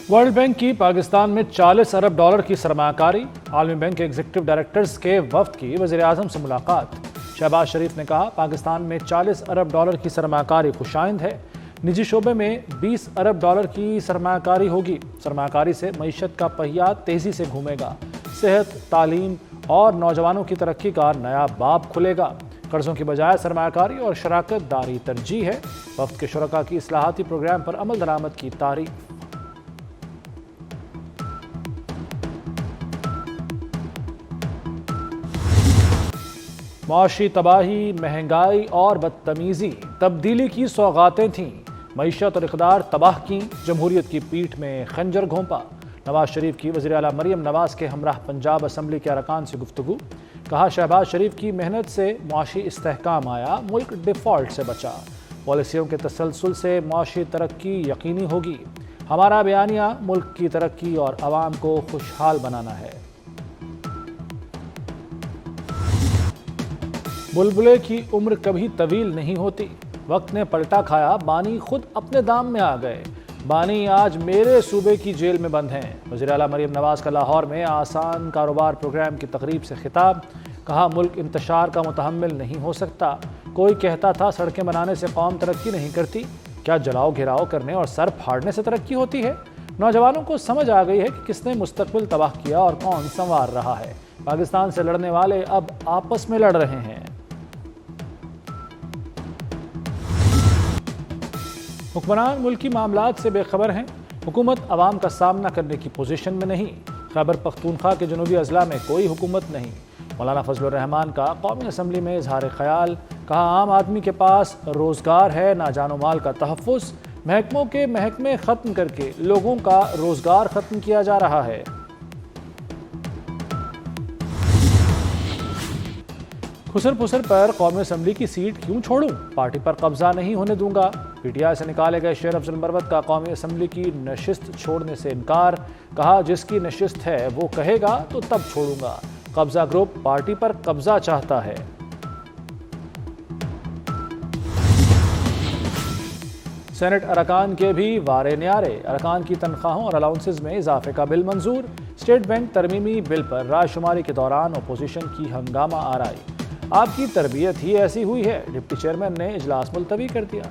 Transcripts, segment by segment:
World bank کی پاکستان میں 40 ارب dollar کی سرمایہ کاری، عالمی بینک کے ایگزیکٹو ڈائریکٹرز کے وفد کی وزیر اعظم سے ملاقات۔ شہباز شریف نے کہا پاکستان میں 40 ارب ڈالر کی سرمایہ کاری خوشائند ہے، نجی شعبے میں 20 ارب ڈالر کی سرمایہ کاری ہوگی۔ سرمایہ کاری سے معیشت کا پہیہ تیزی سے گھومے گا، صحت، تعلیم اور نوجوانوں کی ترقی کا نیا باب کھلے گا۔ قرضوں کی بجائے سرمایہ کاری اور شراکت داری ترجیح ہے۔ وفد کے شرکاء کی اصلاحاتی پروگرام پر عمل درآمد کی تعریف۔ معاشی تباہی، مہنگائی اور بدتمیزی تبدیلی کی سوغاتیں تھیں، معیشت اور اقدار تباہ کی، جمہوریت کی پیٹھ میں خنجر گھونپا۔ نواز شریف کی وزیر اعلیٰ مریم نواز کے ہمراہ پنجاب اسمبلی کے ارکان سے گفتگو۔ کہا شہباز شریف کی محنت سے معاشی استحکام آیا، ملک ڈیفالٹ سے بچا، پالیسیوں کے تسلسل سے معاشی ترقی یقینی ہوگی۔ ہمارا بیانیہ ملک کی ترقی اور عوام کو خوشحال بنانا ہے۔ بلبلے کی عمر کبھی طویل نہیں ہوتی، وقت نے پلٹا کھایا، بانی خود اپنے دام میں آ گئے، بانی آج میرے صوبے کی جیل میں بند ہیں۔ وزیر اعلیٰ مریم نواز کا لاہور میں آسان کاروبار پروگرام کی تقریب سے خطاب۔ کہا ملک انتشار کا متحمل نہیں ہو سکتا۔ کوئی کہتا تھا سڑکیں بنانے سے قوم ترقی نہیں کرتی، کیا جلاؤ گھیراؤ کرنے اور سر پھاڑنے سے ترقی ہوتی ہے؟ نوجوانوں کو سمجھ آ گئی ہے کہ کس نے مستقبل تباہ کیا اور کون سنوار رہا ہے۔ پاکستان سے لڑنے والے اب آپس میں لڑ رہے ہیں۔ حکمران ملکی معاملات سے بے خبر ہیں، حکومت عوام کا سامنا کرنے کی پوزیشن میں نہیں۔ خیبر پختونخوا کے جنوبی اضلاع میں کوئی حکومت نہیں۔ مولانا فضل الرحمان کا قومی اسمبلی میں اظہار خیال۔ کہا عام آدمی کے پاس روزگار ہے، نہ جان و مال کا تحفظ، محکموں کے محکمے ختم کر کے لوگوں کا روزگار ختم کیا جا رہا ہے۔ خسر پھسر پر قومی اسمبلی کی سیٹ کیوں چھوڑوں، پارٹی پر قبضہ نہیں ہونے دوں گا۔ پی ٹی آئی سے نکالے گئے شیر افضل مروت کا قومی اسمبلی کی نشست چھوڑنے سے انکار۔ کہا جس کی نشست ہے وہ کہے گا تو تب چھوڑوں گا، قبضہ گروپ پارٹی پر قبضہ چاہتا ہے۔ سینٹ ارکان کے بھی وارے نیارے، ارکان کی تنخواہوں اور الاؤنسز میں اضافے کا بل منظور۔ اسٹیٹ بینک ترمیمی بل پر رائے شماری کے دوران اپوزیشن کی ہنگامہ آرائی۔ آپ کی تربیت ہی ایسی ہوئی ہے، ڈپٹی چیئرمین نے اجلاس ملتوی کر دیا۔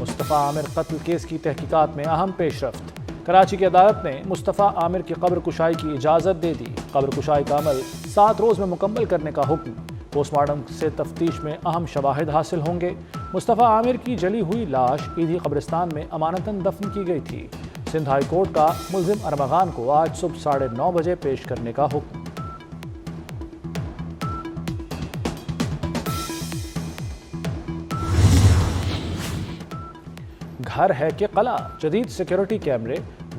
مصطفیٰ عامر قتل کیس کی تحقیقات میں اہم پیش رفت۔ کراچی کی عدالت نے مصطفیٰ عامر کی قبر کشائی کی اجازت دے دی۔ قبر کشائی کا عمل 7 روز میں مکمل کرنے کا حکم۔ پوسٹ مارٹم سے تفتیش میں اہم شواہد حاصل ہوں گے۔ مصطفیٰ عامر کی جلی ہوئی لاش ایدھی قبرستان میں امانتاً دفن کی گئی تھی۔ سندھ ہائی کورٹ کا ملزم ارمغان کو آج صبح 9:30 بجے پیش کرنے کا حکم۔ گھر ہے کہ قلعہ، جدید سیکیورٹی کیمرے،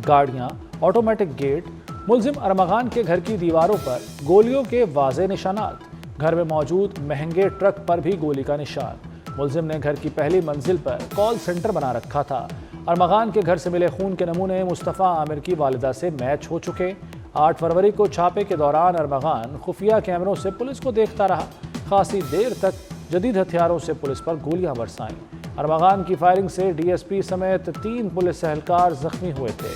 گاڑیاں، آٹومیٹک گیٹ، ملزم ارمغان کے گھر کی دیواروں پر گولیوں کے واضح نشانات، گھر میں موجود مہنگے ٹرک پر بھی گولی کا نشان۔ ملزم نے گھر کی پہلی منزل پر کال سینٹر بنا رکھا تھا۔ ارمغان کے گھر سے ملے خون کے نمونے مصطفیٰ عامر کی والدہ سے میچ ہو چکے۔ 8 فروری کو چھاپے کے دوران ارمغان خفیہ کیمروں سے پولیس کو دیکھتا رہا، خاصی دیر تک جدید ہتھیاروں سے پولیس پر گولیاں برسائیں۔ ارمغان کی فائرنگ سے ڈی ایس پی سمیت 3 پولیس اہلکار زخمی ہوئے تھے۔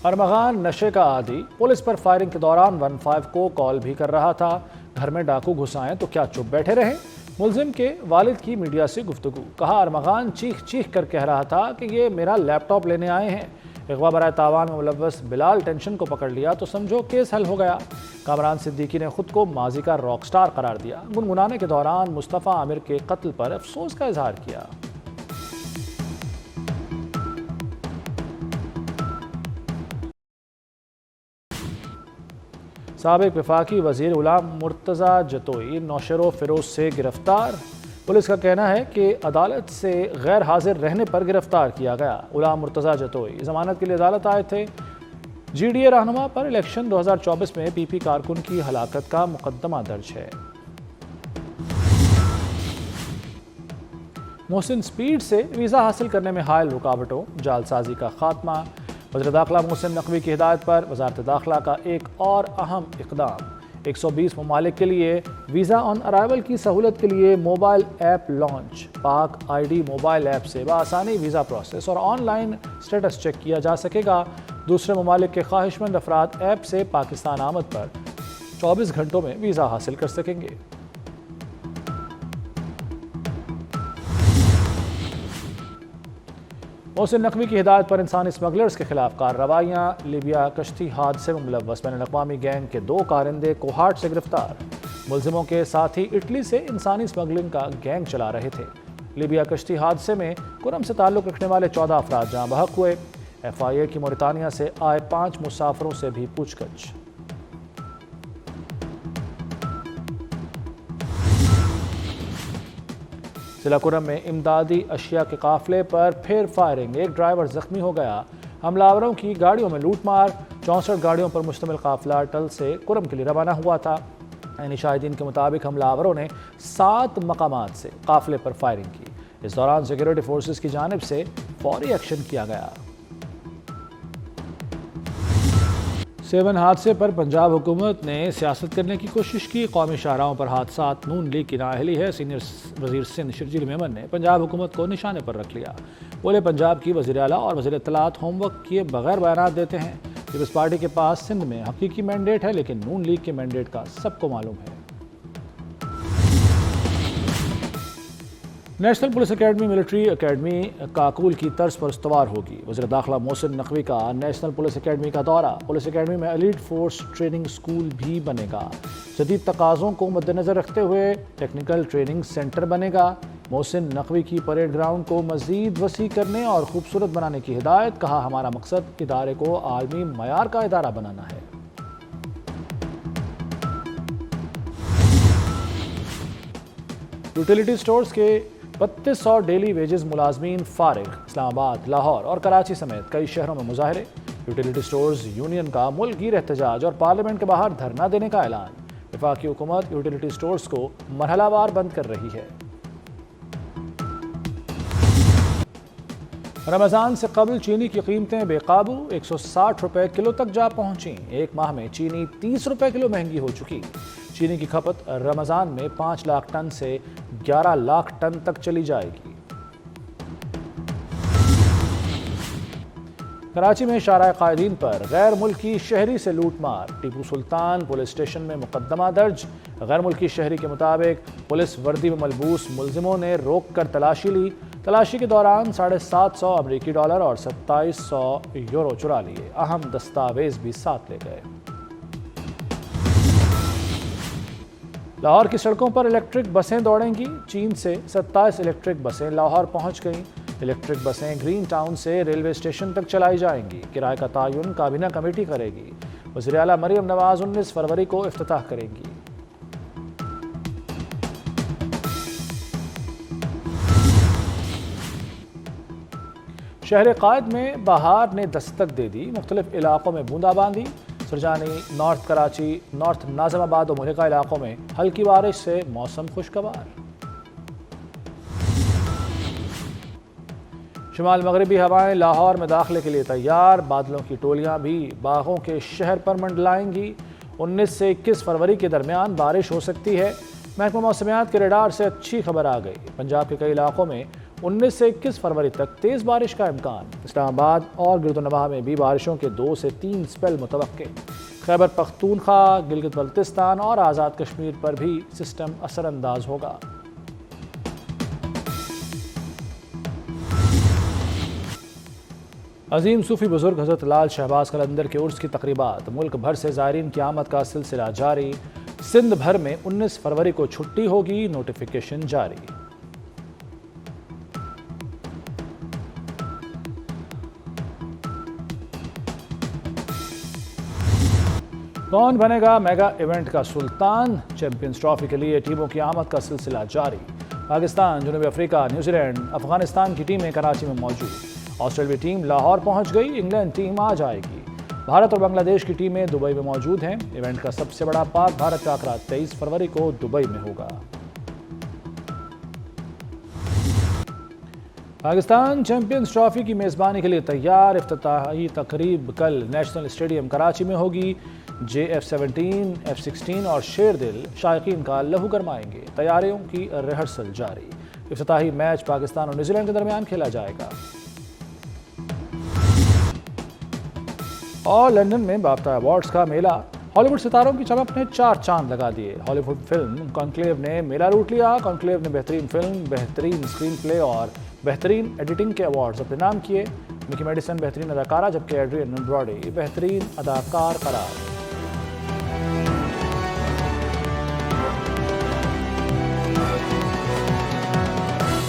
ارمغان نشے کا عادی، پولیس پر فائرنگ کے دوران 15 کو کال بھی کر رہا تھا۔ گھر میں ڈاکو گھسائیں تو کیا چپ بیٹھے رہیں؟ ملزم کے والد کی میڈیا سے گفتگو۔ کہا ارمغان چیخ چیخ کر کہہ رہا تھا کہ یہ میرا لیپ ٹاپ لینے آئے ہیں۔ اغوا برائے تاوان میں ملوث بلال ٹینشن کو پکڑ لیا تو سمجھو کیس حل ہو گیا۔ کامران صدیقی نے خود کو ماضی کا راک سٹار قرار دیا۔ گنگنانے کے دوران مصطفیٰ عامر کے قتل پر افسوس کا اظہار کیا۔ سابق وفاقی وزیر غلام مرتضیٰ جتوئی نوشہر و فیروز سے گرفتار۔ پولیس کا کہنا ہے کہ عدالت سے غیر حاضر رہنے پر گرفتار کیا گیا۔ غلام مرتضیٰ جتوئی ضمانت کے لیے عدالت آئے تھے۔ جی ڈی اے رہنما پر الیکشن 2024 میں پی پی کارکن کی ہلاکت کا مقدمہ درج ہے۔ محسن سپیڈ سے ویزا حاصل کرنے میں حائل رکاوٹوں، جعل سازی کا خاتمہ۔ وزیر داخلہ محسن نقوی کی ہدایت پر وزارت داخلہ کا ایک اور اہم اقدام، 120 ممالک کے لیے ویزا آن ارائیول کی سہولت کے لیے موبائل ایپ لانچ۔ پاک آئی ڈی موبائل ایپ سے بآسانی ویزا پروسیس اور آن لائن سٹیٹس چیک کیا جا سکے گا۔ دوسرے ممالک کے خواہش مند افراد ایپ سے پاکستان آمد پر 24 گھنٹوں میں ویزا حاصل کر سکیں گے۔ محسن نقوی کی ہدایت پر انسانی سمگلرز کے خلاف کارروائیاں۔ لیبیا کشتی حادثے میں ملوث بین الاقوامی گینگ کے 2 کارندے کوہاٹ سے گرفتار۔ ملزموں کے ساتھی اٹلی سے انسانی سمگلنگ کا گینگ چلا رہے تھے۔ لیبیا کشتی حادثے میں کرم سے تعلق رکھنے والے 14 افراد جاں بحق ہوئے۔ ایف آئی اے کی موریتانیہ سے آئے 5 مسافروں سے بھی پوچھ گچھ۔ ضلع کرم میں امدادی اشیاء کے قافلے پر پھر فائرنگ، ایک ڈرائیور زخمی ہو گیا۔ حملہ آوروں کی گاڑیوں میں لوٹ مار، 64 گاڑیوں پر مشتمل قافلہ ٹل سے کرم کے لیے روانہ ہوا تھا۔ عینی شاہدین کے مطابق حملہ آوروں نے 7 مقامات سے قافلے پر فائرنگ کی۔ اس دوران سیکورٹی فورسز کی جانب سے فوری ایکشن کیا گیا۔ 7 حادثے پر پنجاب حکومت نے سیاست کرنے کی کوشش کی۔ قومی شاہراہوں پر حادثات نون لیگ کی نااہلی ہے۔ سینئر وزیر سندھ شرجیل میمن نے پنجاب حکومت کو نشانے پر رکھ لیا۔ بولے پنجاب کی وزیر اعلیٰ اور وزیر اطلاعات ہوم ورک کیے بغیر بیانات دیتے ہیں۔ پیپلز پارٹی کے پاس سندھ میں حقیقی مینڈیٹ ہے، لیکن نون لیگ کے مینڈیٹ کا سب کو معلوم ہے۔ National police academy military academy Kakul کی طرز پر استوار ہوگی۔ وزیر داخلہ محسن نقوی کا نیشنل پولیس اکیڈمی کا دورہ۔ پولیس اکیڈمی میں ایلیٹ فورس ٹریننگ سکول بھی بنے گا۔ جدید تقاضوں کو مد نظر رکھتے ہوئے ٹیکنیکل ٹریننگ سینٹر بنے گا۔ محسن نقوی کی پریڈ گراؤنڈ کو مزید وسیع کرنے اور خوبصورت بنانے کی ہدایت۔ کہا ہمارا مقصد ادارے کو عالمی معیار کا ادارہ بنانا ہے۔ یوٹیلیٹی سٹورز کے 3200 ڈیلی ویجز ملازمین فارغ۔ اسلام آباد، لاہور اور کراچی سمیت کئی شہروں میں مظاہرے۔ یوٹیلیٹی سٹورز یونین کا ملک گیر احتجاج اور پارلیمنٹ کے باہر دھرنا دینے کا اعلان۔ وفاقی حکومت یوٹیلیٹی سٹورز کو مرحلہ وار بند کر رہی ہے۔ رمضان سے قبل چینی کی قیمتیں بے قابو، 160 روپے کلو تک جا پہنچیں۔ ایک ماہ میں چینی 30 روپے کلو مہنگی ہو چکی۔ چینی کی کھپت رمضان میں 5 لاکھ ٹن سے 11 لاکھ ٹن تک چلی جائے گی۔ کراچی میں شارع قائدین پر غیر ملکی شہری سے لوٹ مار۔ ٹیپو سلطان پولیس اسٹیشن میں مقدمہ درج۔ غیر ملکی شہری کے مطابق پولیس وردی میں ملبوس ملزموں نے روک کر تلاشی لی۔ تلاشی کے دوران 750 امریکی ڈالر اور 2700 یورو چرا لیے۔ اہم دستاویز بھی ساتھ لے گئے۔ لاہور کی سڑکوں پر الیکٹرک بسیں دوڑیں گی۔ چین سے 27 الیکٹرک بسیں لاہور پہنچ گئیں۔ الیکٹرک بسیں گرین ٹاؤن سے ریلوے اسٹیشن تک چلائی جائیں گی۔ کرائے کا تعین کابینہ کمیٹی کرے گی۔ وزیر اعلیٰ مریم نواز 19 فروری کو افتتاح کریں گی۔ شہر قائد میں بہار نے دستک دے دی۔ مختلف علاقوں میں بوندا باندی۔ سرجانی، نارتھ کراچی، نارتھ ناظم آباد و ملحقہ علاقوں میں ہلکی بارش سے موسم خوشگوار۔ شمال مغربی ہوائیں لاہور میں داخلے کے لیے تیار۔ بادلوں کی ٹولیاں بھی باغوں کے شہر پر منڈلائیں گی۔ 19 سے 21 فروری کے درمیان بارش ہو سکتی ہے۔ محکمہ موسمیات کے ریڈار سے اچھی خبر آ گئی۔ پنجاب کے کئی علاقوں میں 19 سے 21 فروری تک تیز بارش کا امکان۔ اسلام آباد اور گردونواح میں بھی بارشوں کے 2 سے 3 سپیل متوقع۔ خیبر پختونخوا، گلگت بلتستان اور آزاد کشمیر پر بھی سسٹم اثر انداز ہوگا۔ عظیم صوفی بزرگ حضرت لال شہباز قلندر کے عرس کی تقریبات۔ ملک بھر سے زائرین کی آمد کا سلسلہ جاری۔ سندھ بھر میں 19 فروری کو چھٹی ہوگی، نوٹیفیکیشن جاری۔ کون بنے گا میگا ایونٹ کا سلطان؟ چیمپئنز ٹرافی کے لیے ٹیموں کی آمد کا سلسلہ جاری۔ پاکستان، جنوبی افریقہ، نیوزی لینڈ، افغانستان کی ٹیمیں کراچی میں موجود۔ آسٹریلوی ٹیم لاہور پہنچ گئی۔ انگلینڈ ٹیم آ جائے گی۔ بھارت اور بنگلہ دیش کی ٹیمیں دبئی میں موجود ہیں۔ ایونٹ کا سب سے بڑا پاک بھارت ٹاکرا 23 فروری کو دبئی میں ہوگا۔ پاکستان چیمپئنز ٹرافی کی میزبانی کے لیے تیار، افتتاحی تقریب کل نیشنل اسٹیڈیم کراچی میں ہوگی۔ JF-17 F-16 اور شیر دل شائقین کا لہو گرمائیں گے، تیاریوں کی ریہرسل جاری۔ افتتاحی میچ پاکستان اور نیوزی لینڈ کے درمیان کھیلا جائے گا۔ اور لندن میں بافتہ ایوارڈز کا میلہ، ہالی ووڈ ستاروں کی چمک نے 4 چاند لگا دیے۔ ہالی ووڈ فلم کانکلیو نے میلہ لوٹ لیا۔ کانکلیو نے بہترین فلم، بہترین اسکرین پلے اور بہترین ایڈیٹنگ کے ایوارڈز اپنے نام کیے۔ مکی میڈیسن بہترین اداکارہ، جبکہ ایڈریان برودی بہترین اداکار قرار۔